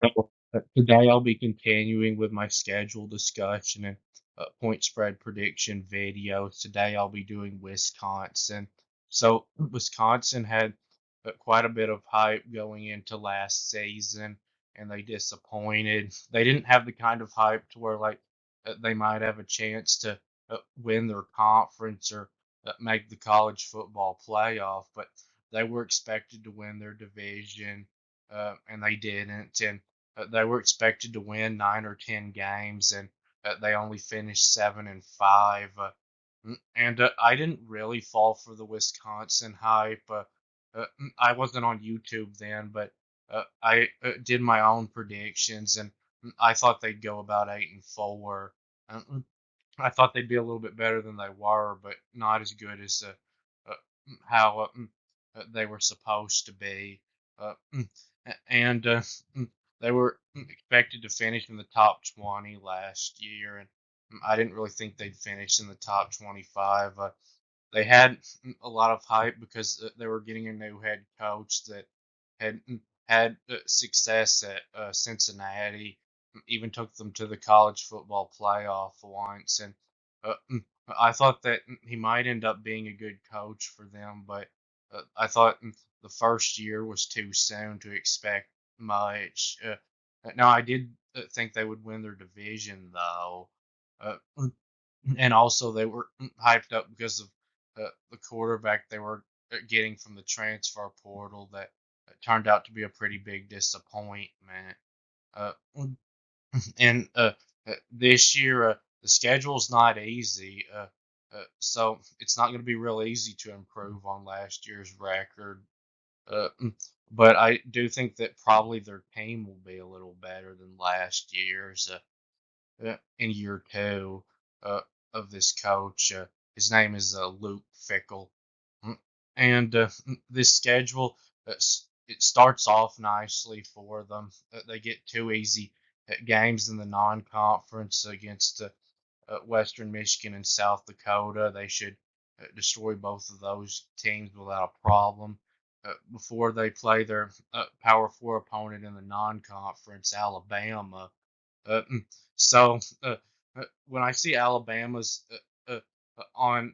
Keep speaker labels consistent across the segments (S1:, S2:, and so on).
S1: So, today I'll be continuing with my schedule discussion and point spread prediction videos. Today I'll be doing Wisconsin. So, Wisconsin had quite a bit of hype going into last season, and they disappointed. They didn't have the kind of hype to where they might have a chance to win their conference or make the college football playoff, but they were expected to win their division, and they didn't. And they were expected to win 9 or 10 games, and they only finished 7-5. And I didn't really fall for the Wisconsin hype. I wasn't on YouTube then, but I did my own predictions, and I thought they'd go about 8-4. I thought they'd be a little bit better than they were, but not as good as how they were supposed to be. And they were expected to finish in the top 20 last year, and I didn't really think they'd finish in the top 25. They had a lot of hype because they were getting a new head coach that had had success at Cincinnati, even took them to the college football playoff once, and I thought that he might end up being a good coach for them, but I thought the first year was too soon to expect much. Now I did think they would win their division though, and also they were hyped up because of the quarterback they were getting from the transfer portal that turned out to be a pretty big disappointment. Uh, and this year, the schedule's not easy, so it's not going to be real easy to improve on last year's record. Uh, mm, but I do think that probably their team will be a little better than last year's in year two uh, of this coach. His name is Luke Fickell. And this schedule, it starts off nicely for them. They get two easy games in the non-conference against Western Michigan and South Dakota. They should destroy both of those teams without a problem. Before they play their Power Four opponent in the non-conference, Alabama. Uh, mm, so when I see Alabama's on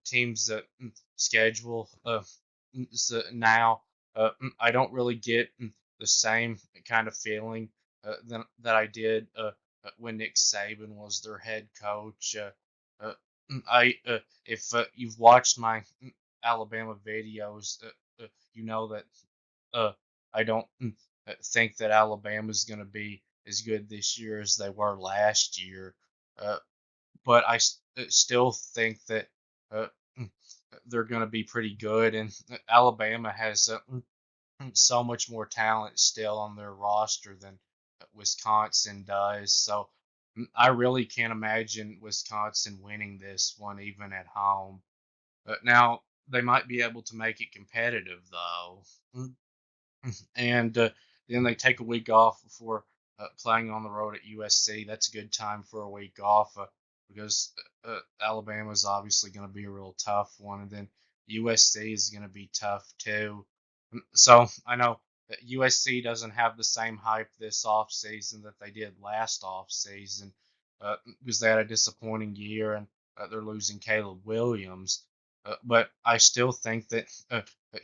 S1: teams schedule now, I don't really get the same kind of feeling that I did when Nick Saban was their head coach. I if you've watched my Alabama videos, you know that uh, I don't think that Alabama's going to be as good this year as they were last year. Uh, but still think that uh, mm, they're going to be pretty good. And Alabama has so much more talent still on their roster than Wisconsin does. So I really can't imagine Wisconsin winning this one, even at home. Now, they might be able to make it competitive, though. And then they take a week off before playing on the road at USC. That's a good time for a week off because Alabama is obviously going to be a real tough one, and then USC is going to be tough too. So I know that USC doesn't have the same hype this offseason that they did last offseason because they had a disappointing year and they're losing Caleb Williams. But I still think that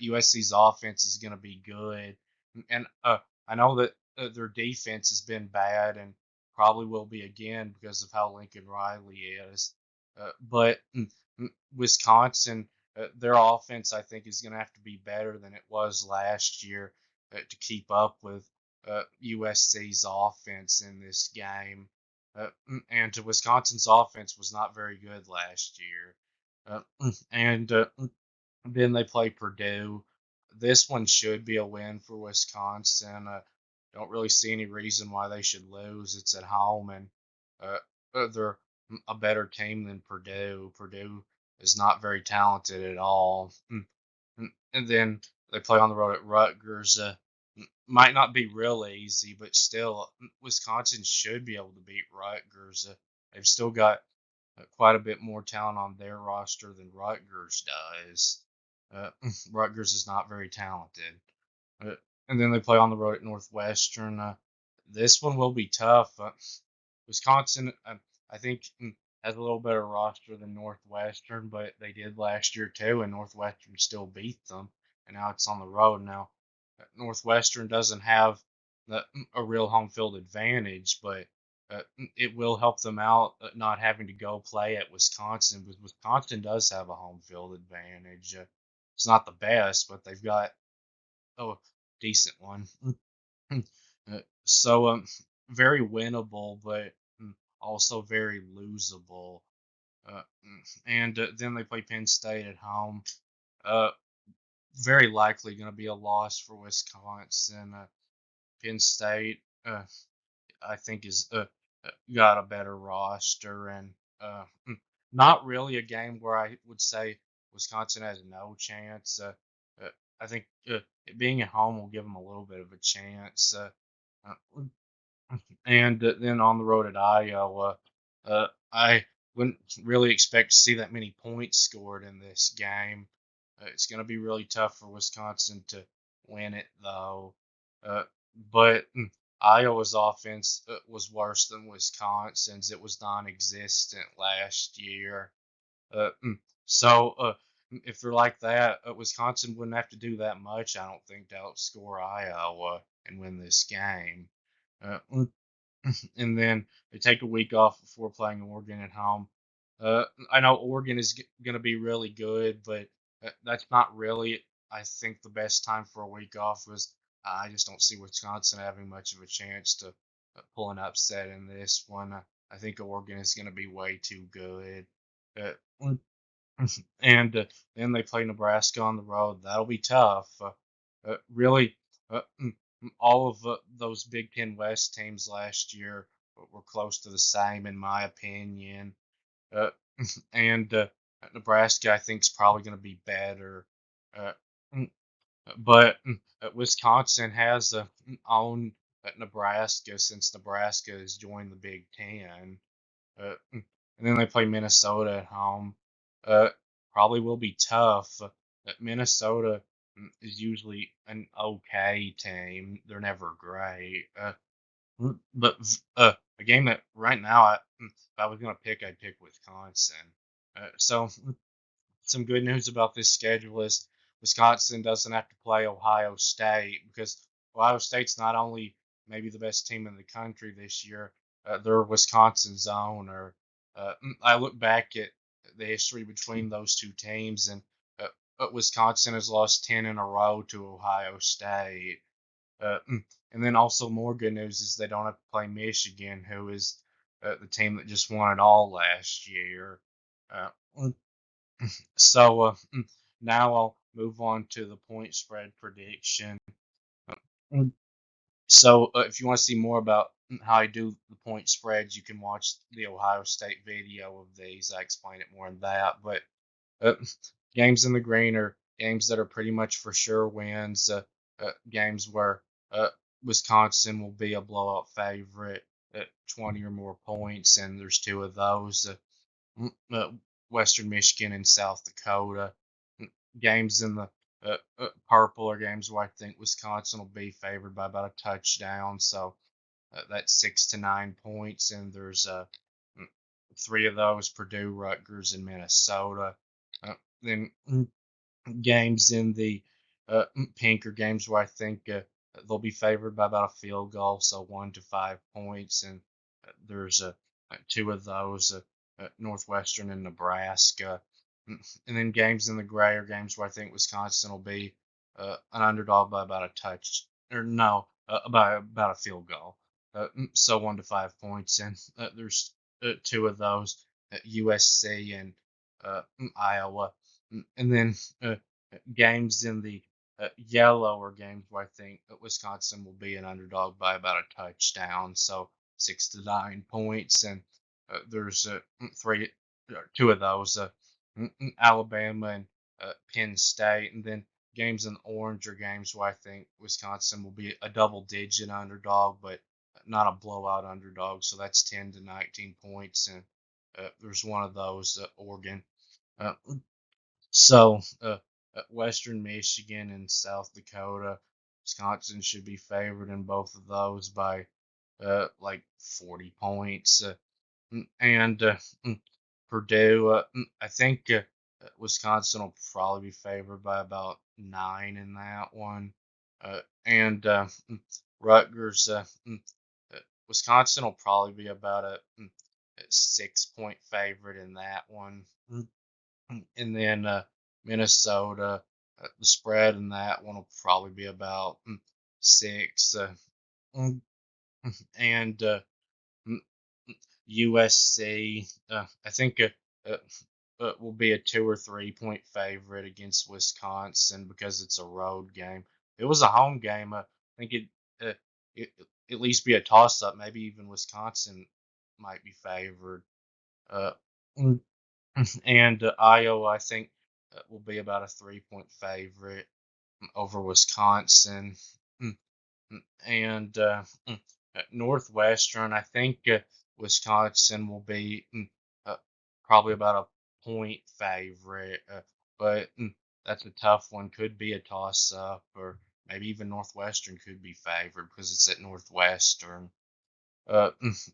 S1: USC's offense is going to be good. And I know that their defense has been bad and probably will be again because of how Lincoln Riley is. But Wisconsin, their offense, I think, is going to have to be better than it was last year to keep up with USC's offense in this game. And to Wisconsin's offense was not very good last year. And then they play Purdue. This one should be a win for Wisconsin. Don't really see any reason why they should lose. It's at home, and uh, they're a better team than Purdue. Purdue is not very talented at all. And then they play on the road at Rutgers. Might not be real easy, but still, Wisconsin should be able to beat Rutgers. They've still got quite a bit more talent on their roster than Rutgers does. Uh, Rutgers is not very talented. Uh, and then they play on the road at Northwestern. this one will be tough. Wisconsin, I think, has a little better roster than Northwestern, but they did last year too, and Northwestern still beat them. And now it's on the road. Now, Northwestern doesn't have a real home field advantage, but it will help them out not having to go play at Wisconsin, because Wisconsin does have a home field advantage. It's not the best, but they've got a decent one. So very winnable, but also very losable. And then they play Penn State at home. Uh, very likely going to be a loss for Wisconsin. Penn State, I think, is got a better roster, and not really a game where I would say Wisconsin has no chance. I think it being at home will give them a little bit of a chance. Uh, and then on the road at Iowa, I wouldn't really expect to see that many points scored in this game. It's going to be really tough for Wisconsin to win it, though. Uh, but Iowa's offense was worse than Wisconsin's. It was non-existent last year. Uh, mm, so if they're like that, Wisconsin wouldn't have to do that much, I don't think, to outscore Iowa and win this game. Uh, and then they take a week off before playing Oregon at home. I know Oregon is going to be really good, but that's not really, I think, the best time for a week off. Was I just don't see Wisconsin having much of a chance to pull an upset in this one. I think Oregon is going to be way too good. Uh, and then they play Nebraska on the road. That'll be tough. Really, all of those Big Ten West teams last year were close to the same, in my opinion. Uh, and Nebraska, I think, is probably going to be better. Uh, mm, but Wisconsin has owned Nebraska since Nebraska has joined the Big Ten. And then they play Minnesota at home. Uh, Probably will be tough. Minnesota is usually an okay team. They're never great. But a game that right now, if I was gonna pick, I'd pick Wisconsin. So some good news about this schedule is Wisconsin doesn't have to play Ohio State, because Ohio State's not only maybe the best team in the country this year, they're Wisconsin's own. Or I look back at the history between those two teams, and Wisconsin has lost 10 in a row to Ohio State. And then also more good news is they don't have to play Michigan, who is the team that just won it all last year. Uh, so now I'll move on to the point spread prediction. Uh, So if you want to see more about how I do the point spreads, you can watch the Ohio State video of these. I explain it more in that. But uh, games in the green are games that are pretty much for sure wins. Games where Wisconsin will be a blowout favorite at 20 or more points, and there's two of those. Western Michigan and South Dakota. Games in the purple are games where I think Wisconsin will be favored by about a touchdown. So that's 6 to 9 points, and there's three of those: Purdue, Rutgers, and Minnesota. Then games in the pink are games where I think they'll be favored by about a field goal, so 1 to 5 points, and there's two of those: Northwestern and Nebraska. And then games in the gray are games where I think Wisconsin will be an underdog by about a touch, or no, by about a field goal. So 1 to 5 points, and there's two of those: USC and Iowa. And then games in the yellow are games where I think Wisconsin will be an underdog by about a touchdown, so 6 to 9 points. And there's two of those: Alabama and Penn State. And then games in orange are games where I think Wisconsin will be a double-digit underdog, but not a blowout underdog. So that's 10 to 19 points, and there's one of those: Oregon. Uh, so, Western Michigan and South Dakota, Wisconsin should be favored in both of those by like 40 points. And Purdue, I think Wisconsin will probably be favored by about 9 in that one. And Rutgers, uh, Wisconsin will probably be about a 6 point favorite in that one. And then Minnesota, the spread in that one will probably be about 6. Mm, and mm, USC, I think uh, will be a 2 or 3 point favorite against Wisconsin because it's a road game. If it was a home game, I think uh, it at least be a toss up. Maybe even Wisconsin might be favored. Uh, mm, and Iowa, I think, will be about a 3 point favorite over Wisconsin. Mm, and Northwestern, I think Wisconsin will be uh, probably about a point favorite, but that's a tough one. Could be a toss up, or maybe even Northwestern could be favored because it's at Northwestern.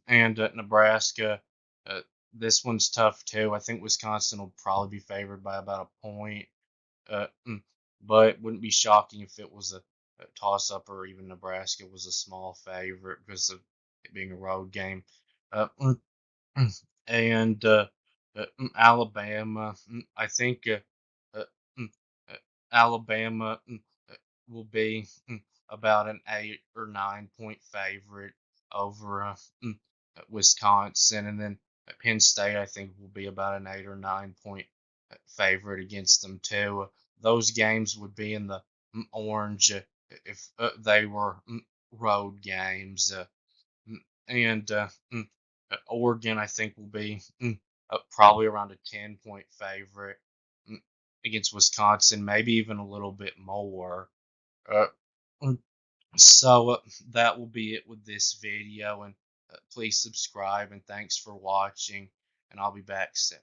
S1: And Nebraska, uh, this one's tough too. I think Wisconsin will probably be favored by about a point. Uh, mm, but it wouldn't be shocking if it was a toss up or even Nebraska was a small favorite because of it being a road game. Uh, mm, and Alabama, I think uh, mm, uh, Alabama uh, will be about an 8 or 9 point favorite over Wisconsin, and then Penn State I think will be about an 8 or 9 point favorite against them too. Those games would be in the orange if they were road games. Mm, and Oregon, I think, will be probably around a 10 point favorite mm, against Wisconsin, maybe even a little bit more. Uh, mm, so that will be it with this video, and please subscribe and thanks for watching, and I'll be back soon.